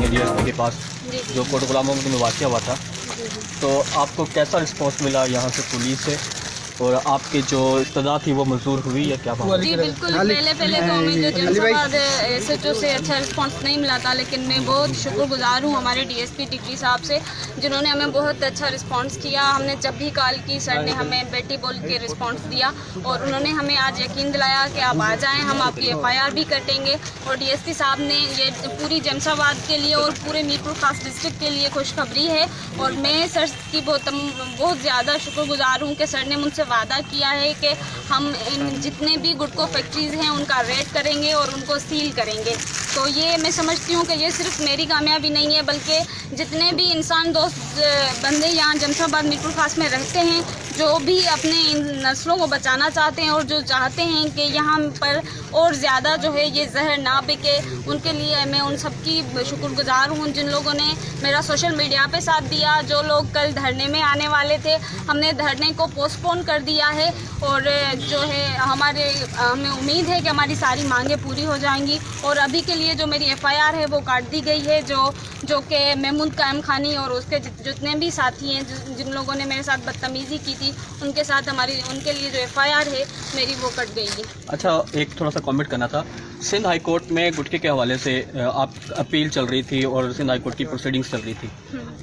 हैं डीएसपी के पास जो कोट गुलाम मोहम्मद में वाक़या हुआ था, तो आपको कैसा रिस्पॉन्स मिला यहाँ से पुलिस से, और आपकी जो इब्तदा थी वो मंजूर हुई या क्या बात? जी बिल्कुल, पहले तो हमें जो जमशेदाबाद SHO से अच्छा रिस्पांस नहीं मिला था, लेकिन मैं बहुत शुक्रगुजार हूँ हमारे DSP डिग्री साहब से, जिन्होंने हमें बहुत अच्छा रिस्पांस किया। हमने जब भी कॉल की सर ने हमें बेटी बोल के रिस्पांस दिया, और उन्होंने हमें आज यकीन दिलाया कि आप आ जाएँ, हम आपकी FIR भी कटेंगे। और DSP साहब ने ये पूरी जमशेदाबाद के लिए और पूरे मीरपुर खास डिस्ट्रिक्ट के लिए खुशखबरी है, और मैं सर की बहुत ज़्यादा शुक्रगुजार हूँ कि सर ने मुझसे वादा किया है कि हम इन जितने भी गुटखा फैक्ट्रीज़ हैं उनका रेड करेंगे और उनको सील करेंगे। तो ये मैं समझती हूँ कि ये सिर्फ मेरी कामयाबी नहीं है, बल्कि जितने भी इंसान दोस्त बंदे यहाँ जमशेदाबाद मीरपुर खास में रहते हैं, जो भी अपने इन नस्लों को बचाना चाहते हैं और जो चाहते हैं कि यहाँ पर और ज़्यादा जो है ये जहर ना बिके, उनके लिए मैं उन सबकी शुक्रगुजार हूँ जिन लोगों ने मेरा सोशल मीडिया पे साथ दिया। जो लोग कल धरने में आने वाले थे, हमने धरने को पोस्टपोन कर दिया है, और जो है हमें उम्मीद है कि हमारी सारी मांगें पूरी हो जाएंगी। और अभी के लिए जो मेरी FIR है वो काट दी गई है, जो कि महमूद कायम खानी और उसके जितने भी साथी हैं जिन लोगों ने मेरे साथ बदतमीज़ी की थी, उनके साथ उनके लिए जो FIR है मेरी वो कट गई है। अच्छा, एक थोड़ा सा कमेंट करना था। सिंध हाई कोर्ट में गुटखे के हवाले से आप अपील चल रही थी और सिंध हाई कोर्ट की प्रोसीडिंग्स चल रही थी,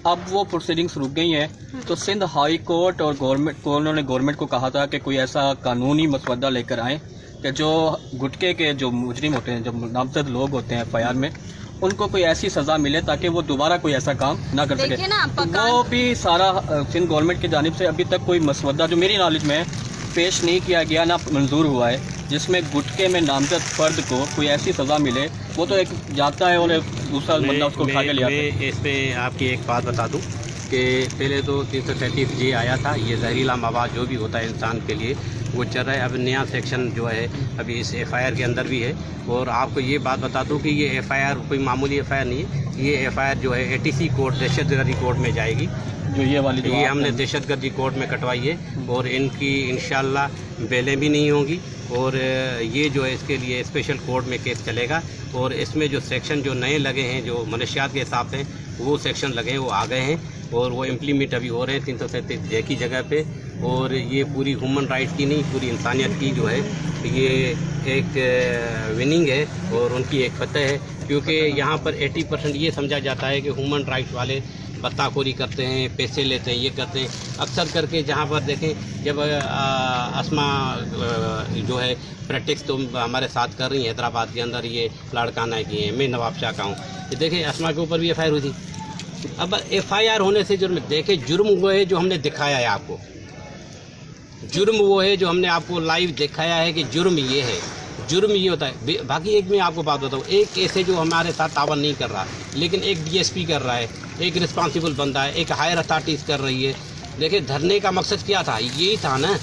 अब वो प्रोसीडिंग्स रुक गई हैं, तो सिंध हाई कोर्ट और उन्होंने गवर्नमेंट को कहा था कि कोई ऐसा कानूनी मसवदा लेकर आए कि जो गुटखे के जो मुजरिम होते हैं, जो नामजद लोग होते हैं FIR में, उनको कोई ऐसी सज़ा मिले ताकि वो दोबारा कोई ऐसा काम ना कर सके। वो भी सारा सिंध गवर्नमेंट की जानिब से अभी तक कोई मसवदा जो मेरी नॉलेज में पेश नहीं किया गया, ना मंजूर हुआ है, जिसमें गुटखे में नामजद फर्द को कोई ऐसी सज़ा मिले। वो तो एक जाता है और दूसरा बंदा उसको उठा के ले आता है। इस पर आपकी एक बात बता दूं कि पहले तो 337J आया था, ये जहरीला मवाद जो भी होता है इंसान के लिए वो चल रहा है। अब नया सेक्शन जो है अभी इस FIR के अंदर भी है। और आपको ये बात बता दूं कि ये FIR कोई मामूली FIR नहीं है, ये FIR जो है ATC कोर्ट, दहशतगर्दी कोर्ट में जाएगी। जो ये वाली ये हमने दहशतगर्दी कोर्ट में कटवाई है, और इनकी इंशाल्लाह बेलें भी नहीं होंगी, और ये जो है इसके लिए स्पेशल कोर्ट में केस चलेगा। और इसमें जो सेक्शन जो नए लगे हैं, जो मनशियात के हिसाब से वो सेक्शन लगे हैं, वो आ गए हैं और वो इम्प्लीमेंट अभी हो रहे हैं 337J की जगह पे। और ये पूरी ह्यूमन राइट्स की नहीं, पूरी इंसानियत की जो है ये एक विनिंग है और उनकी एक फतह है, क्योंकि यहाँ पर 80% ये समझा जाता है कि ह्यूमन राइट्स वाले बत्ताखोरी करते हैं, पैसे लेते हैं, ये करते हैं। अक्सर करके जहाँ पर देखें, जब अस्मा जो है प्रैक्टिस तो हमारे साथ कर रही हैं हैदराबाद के अंदर, ये लाड़काना की हैं, मैं नवाब शाह का हूँ, देखें अस्मा के ऊपर भी FIR हुई थी। अब FIR होने से जुर्म, देखें जुर्म वो है जो हमने दिखाया है आपको, जुर्म वो है जो हमने आपको लाइव दिखाया है कि जुर्म ये है, जुर्म ये होता है। बाकी एक मैं आपको बात बताऊँ, एक ऐसे जो हमारे साथ तावन नहीं कर रहा, लेकिन एक DSP कर रहा है, एक रिस्पॉन्सिबल बंदा है, एक हायर अथॉरिटीज़ कर रही है। देखिए धरने का मकसद क्या था, यही था ना।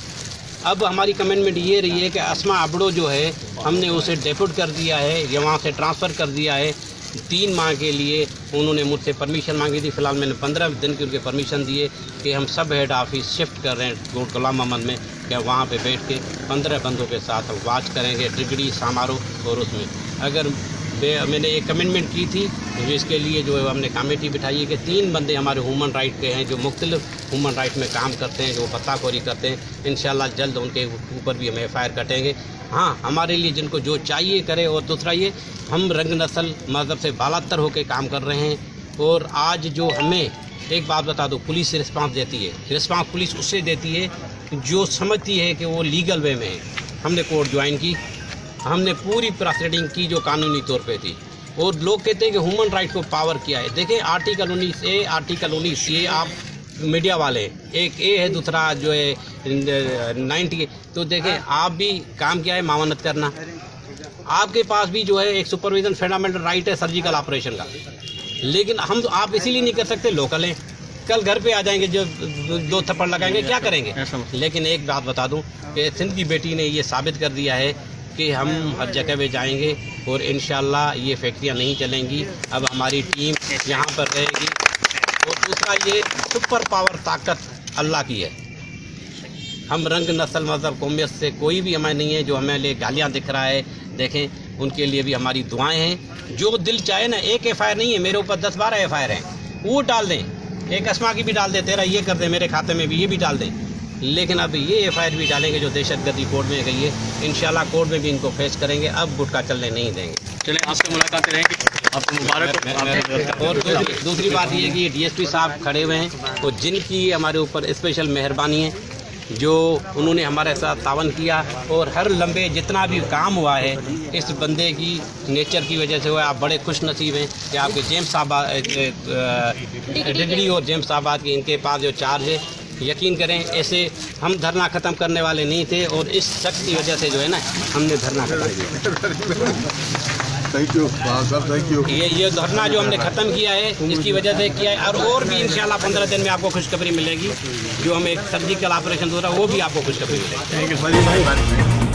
अब हमारी कमेंटमेंट ये रही है कि अस्मा अबड़ो जो है हमने उसे डेप्यूट कर दिया है या वहाँ से ट्रांसफ़र कर दिया है। 3 माह के लिए उन्होंने मुझसे परमिशन मांगी थी, फिलहाल मैंने 15 दिन की उनके परमिशन दिए कि हम सब हेड ऑफिस शिफ्ट कर रहे हैं कोट गुलाम मोहम्मद में, कि वहाँ पे बैठ के 15 बंदों के साथ वाच करेंगे, डिग्री समारोह। और उसमें अगर मैंने एक कमिटमेंट की थी, जो इसके लिए जो है हमने कमेटी बिठाई है कि 3 बंदे हमारे ह्यूमन राइट के हैं, जो मुख्तलिफ ह्यूमन राइट में काम करते हैं, जो बत्ताखोरी करते हैं। इंशाल्लाह जल्द उनके ऊपर भी हम FIR कटेंगे। हाँ, हमारे लिए जिनको जो चाहिए करे। और दूसरा ये, हम रंग नस्ल मज़हब से बालातर होकर काम कर रहे हैं। और आज जो हमें एक बात बता दो, पुलिस रिस्पांस देती है, रिस्पांस पुलिस उससे देती है जो समझती है कि वो लीगल वे में है। हमने कोर्ट ज्वाइन की, हमने पूरी प्रोसीडिंग की जो कानूनी तौर पे थी। और लोग कहते हैं कि ह्यूमन राइट को पावर किया है। देखें आर्टिकल 19A, आर्टिकल 19C, आप मीडिया वाले, एक A है, दूसरा जो है 90। तो देखें आप भी काम किया है मावनत करना, आपके पास भी जो है एक सुपरविजन फंडामेंटल राइट है सर्जिकल ऑपरेशन का, लेकिन हम आप इसीलिए नहीं कर सकते, लोकल हैं, कल घर पे आ जाएंगे, जो 2 थप्पड़ लगाएंगे, क्या करेंगे। लेकिन एक बात बता दूं कि सिंध की बेटी ने ये साबित कर दिया है कि हम हर जगह पे जाएंगे और इंशाल्लाह ये फैक्ट्रियाँ नहीं चलेंगी। अब हमारी टीम यहाँ पर रहेगी। और दूसरा, ये सुपर पावर ताकत अल्लाह की है। हम रंग नस्ल मज़हब कौमियत से कोई भी हमें नहीं है जो हमें लिए गालियाँ दिख रहा है। देखें उनके लिए भी हमारी दुआएं हैं। जो दिल चाहे ना, एक FIR नहीं है, मेरे ऊपर 10-12 FIR हैं, वो डाल दें, एक अस्मा की भी डाल दें, तेरा ये कर दें, मेरे खाते में भी ये भी डाल दें, लेकिन अब ये FIR भी डालेंगे जो दहशतगर्दी कोड में गई है। इंशाल्लाह कोड में भी इनको फेस करेंगे, अब गुटखा चलने नहीं देंगे। चलें, आपसे मुलाकात रहेंगी, आपको मुबारक हो। और दूसरी बात ये है कि DSP साहब खड़े हुए हैं, तो जिनकी हमारे ऊपर स्पेशल मेहरबानी है, जो उन्होंने हमारे साथ तावन किया और हर लम्बे जितना भी काम हुआ है इस बंदे की नेचर की वजह से हुआ। आप बड़े खुश नसीब हैं कि आपके जेम्स साहब डिग्री और जेम्स साहबाद की इनके पास जो चार्ज है, यकीन करें ऐसे हम धरना ख़त्म करने वाले नहीं थे और इस शख्स की वजह से जो है ना हमने धरना ख़त्म किया। थैंक यू साहब, थैंक यू। ये धरना जो हमने ख़त्म किया है इसकी वजह से किया है, और भी इंशाल्लाह 15 दिन में आपको खुशखबरी मिलेगी। जो हमें एक सर्जिकल ऑपरेशन हो रहा है वो भी आपको खुशखबरी मिलेगी। Thank you.